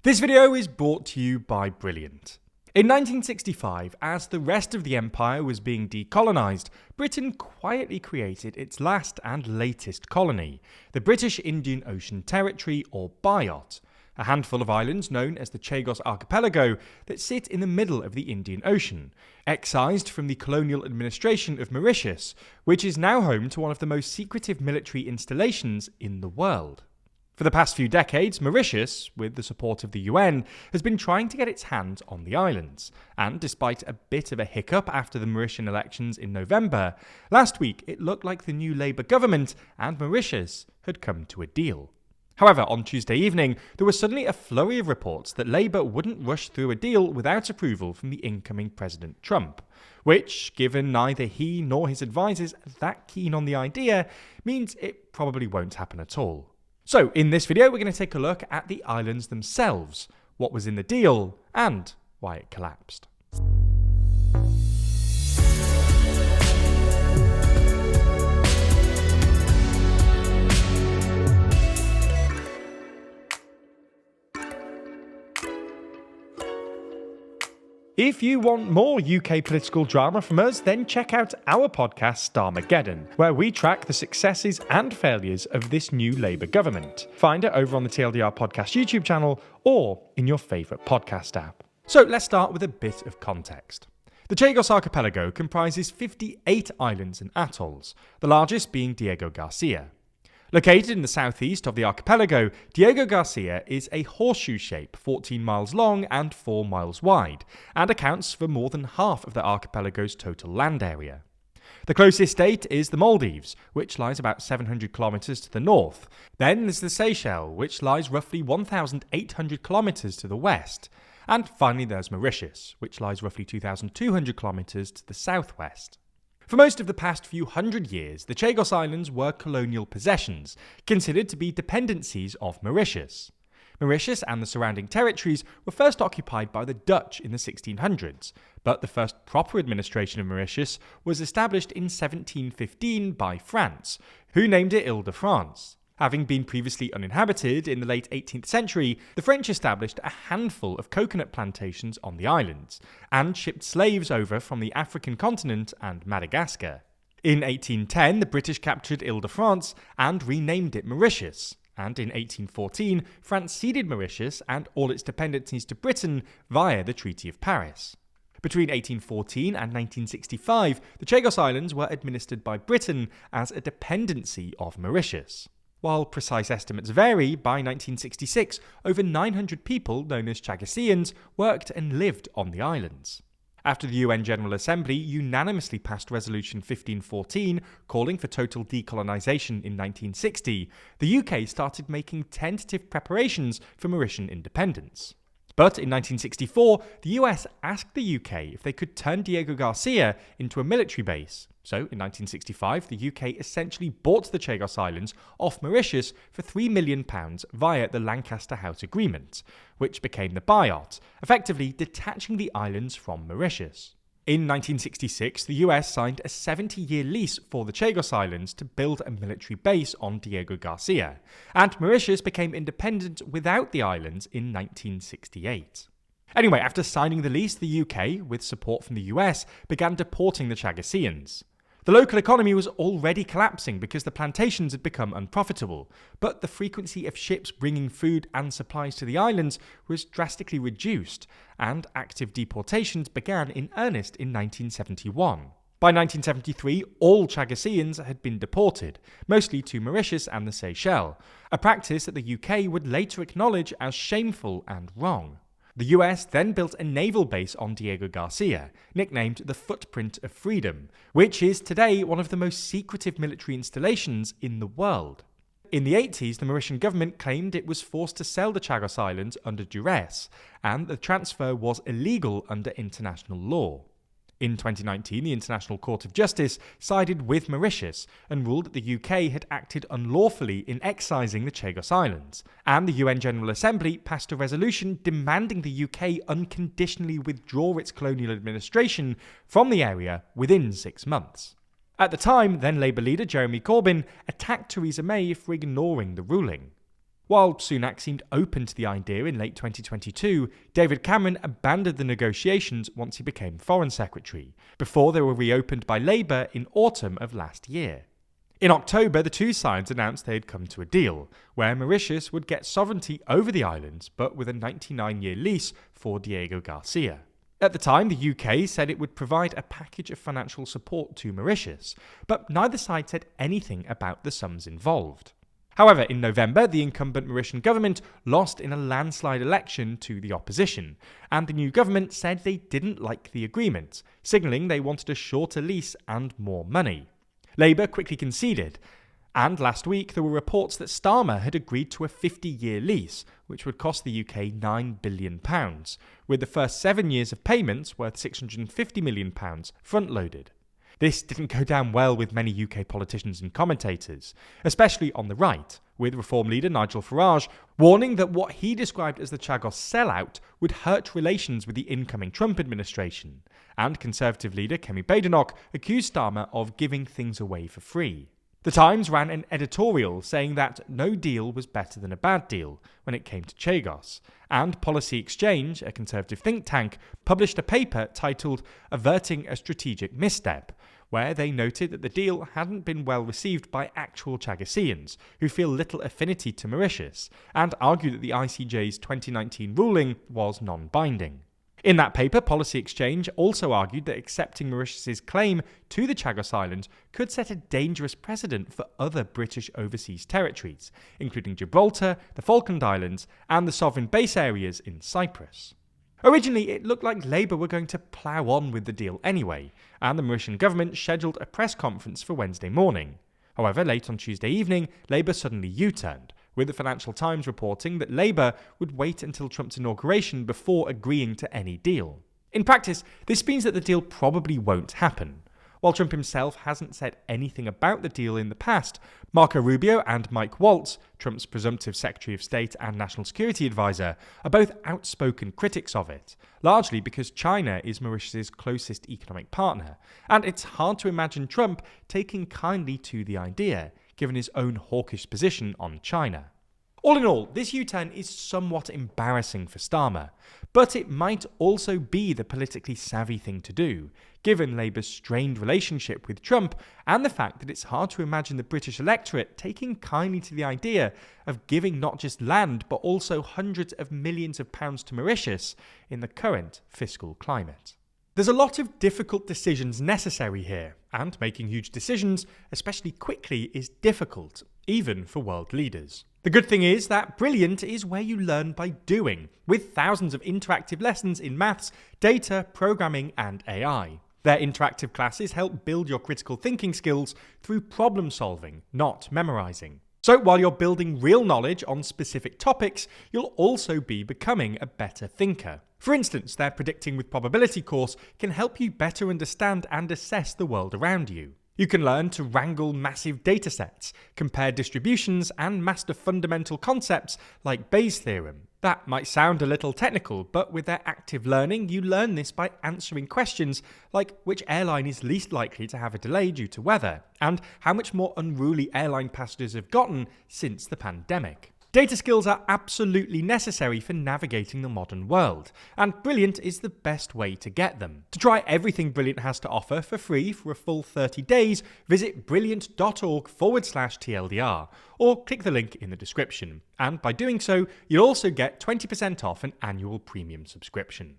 This video is brought to you by Brilliant. In 1965, as the rest of the empire was being decolonised, Britain quietly created its last and latest colony, the British Indian Ocean Territory, or BIOT, a handful of islands known as the Chagos Archipelago that sit in the middle of the Indian Ocean, excised from the colonial administration of Mauritius, which is now home to one of the most secretive military installations in the world. For the past few decades, Mauritius, with the support of the UN, has been trying to get its hands on the islands, and despite a bit of a hiccup after the Mauritian elections in November, last week it looked like the new Labour government and Mauritius had come to a deal. However, on Tuesday evening, there was suddenly a flurry of reports that Labour wouldn't rush through a deal without approval from the incoming President Trump, which, given neither he nor his advisors are that keen on the idea, means it probably won't happen at all. So, in this video, we're going to take a look at the islands themselves, what was in the deal, and why it collapsed. If you want more UK political drama from us, then check out our podcast Starmer, where we track the successes and failures of this new Labour government. Find it over on the TLDR Podcast YouTube channel or in your favourite podcast app. So let's start with a bit of context. The Chagos Archipelago comprises 58 islands and atolls, the largest being Diego Garcia. Located in the southeast of the archipelago, Diego Garcia is a horseshoe shape 14 miles long and 4 miles wide, and accounts for more than half of the archipelago's total land area. The closest state is the Maldives, which lies about 700 kilometres to the north. Then there's the Seychelles, which lies roughly 1,800 kilometres to the west. And finally there's Mauritius, which lies roughly 2,200 kilometres to the southwest. For most of the past few hundred years, the Chagos Islands were colonial possessions, considered to be dependencies of Mauritius. Mauritius and the surrounding territories were first occupied by the Dutch in the 1600s, but the first proper administration of Mauritius was established in 1715 by France, who named it Ile-de-France. Having been previously uninhabited in the late 18th century, the French established a handful of coconut plantations on the islands, and shipped slaves over from the African continent and Madagascar. In 1810, the British captured Ile-de-France and renamed it Mauritius, and in 1814, France ceded Mauritius and all its dependencies to Britain via the Treaty of Paris. Between 1814 and 1965, the Chagos Islands were administered by Britain as a dependency of Mauritius. While precise estimates vary, by 1966, over 900 people, known as Chagosians, worked and lived on the islands. After the UN General Assembly unanimously passed Resolution 1514, calling for total decolonisation in 1960, the UK started making tentative preparations for Mauritian independence. But in 1964, the US asked the UK if they could turn Diego Garcia into a military base. So, in 1965, the UK essentially bought the Chagos Islands off Mauritius for £3 million via the Lancaster House Agreement, which became the BIOT, effectively detaching the islands from Mauritius. In 1966, the US signed a 70-year lease for the Chagos Islands to build a military base on Diego Garcia, and Mauritius became independent without the islands in 1968. Anyway, after signing the lease, the UK, with support from the US, began deporting the Chagosians. The local economy was already collapsing because the plantations had become unprofitable, but the frequency of ships bringing food and supplies to the islands was drastically reduced, and active deportations began in earnest in 1971. By 1973, all Chagosians had been deported, mostly to Mauritius and the Seychelles, a practice that the UK would later acknowledge as shameful and wrong. The US then built a naval base on Diego Garcia, nicknamed the Footprint of Freedom, which is today one of the most secretive military installations in the world. In the 80s, the Mauritian government claimed it was forced to sell the Chagos Islands under duress, and the transfer was illegal under international law. In 2019, the International Court of Justice sided with Mauritius and ruled that the UK had acted unlawfully in excising the Chagos Islands, and the UN General Assembly passed a resolution demanding the UK unconditionally withdraw its colonial administration from the area within 6 months. At the time, then Labour leader Jeremy Corbyn attacked Theresa May for ignoring the ruling. While Sunak seemed open to the idea in late 2022, David Cameron abandoned the negotiations once he became Foreign Secretary, before they were reopened by Labour in autumn of last year. In October, the two sides announced they had come to a deal, where Mauritius would get sovereignty over the islands, but with a 99-year lease for Diego Garcia. At the time, the UK said it would provide a package of financial support to Mauritius, but neither side said anything about the sums involved. However, in November, the incumbent Mauritian government lost in a landslide election to the opposition, and the new government said they didn't like the agreement, signalling they wanted a shorter lease and more money. Labour quickly conceded, and last week there were reports that Starmer had agreed to a 50-year lease, which would cost the UK £9 billion, with the first 7 years of payments worth £650 million front-loaded. This didn't go down well with many UK politicians and commentators, especially on the right, with Reform leader Nigel Farage warning that what he described as the Chagos sellout would hurt relations with the incoming Trump administration, and Conservative leader Kemi Badenoch accused Starmer of giving things away for free. The Times ran an editorial saying that no deal was better than a bad deal when it came to Chagos, and Policy Exchange, a Conservative think tank, published a paper titled Averting a Strategic Misstep, where they noted that the deal hadn't been well received by actual Chagosians, who feel little affinity to Mauritius, and argued that the ICJ's 2019 ruling was non-binding. In that paper, Policy Exchange also argued that accepting Mauritius's claim to the Chagos Islands could set a dangerous precedent for other British overseas territories, including Gibraltar, the Falkland Islands, and the sovereign base areas in Cyprus. Originally, it looked like Labour were going to plough on with the deal anyway, and the Mauritian government scheduled a press conference for Wednesday morning. However, late on Tuesday evening, Labour suddenly U-turned, with the Financial Times reporting that Labour would wait until Trump's inauguration before agreeing to any deal. In practice, this means that the deal probably won't happen. While Trump himself hasn't said anything about the deal in the past, Marco Rubio and Mike Waltz, Trump's presumptive Secretary of State and National Security Advisor, are both outspoken critics of it, largely because China is Mauritius's closest economic partner, and it's hard to imagine Trump taking kindly to the idea, given his own hawkish position on China. All in all, this U-turn is somewhat embarrassing for Starmer, but it might also be the politically savvy thing to do, given Labour's strained relationship with Trump and the fact that it's hard to imagine the British electorate taking kindly to the idea of giving not just land but also hundreds of millions of pounds to Mauritius in the current fiscal climate. There's a lot of difficult decisions necessary here, and making huge decisions, especially quickly, is difficult, even for world leaders. The good thing is that Brilliant is where you learn by doing, with thousands of interactive lessons in maths, data, programming, and AI. Their interactive classes help build your critical thinking skills through problem solving, not memorizing. So while you're building real knowledge on specific topics, you'll also be becoming a better thinker. For instance, their Predicting with Probability course can help you better understand and assess the world around you. You can learn to wrangle massive datasets, compare distributions, and master fundamental concepts like Bayes' theorem. That might sound a little technical, but with their active learning, you learn this by answering questions like which airline is least likely to have a delay due to weather, and how much more unruly airline passengers have gotten since the pandemic. Data skills are absolutely necessary for navigating the modern world, and Brilliant is the best way to get them. To try everything Brilliant has to offer for free for a full 30 days, visit brilliant.org/TLDR, or click the link in the description. And by doing so, you'll also get 20% off an annual premium subscription.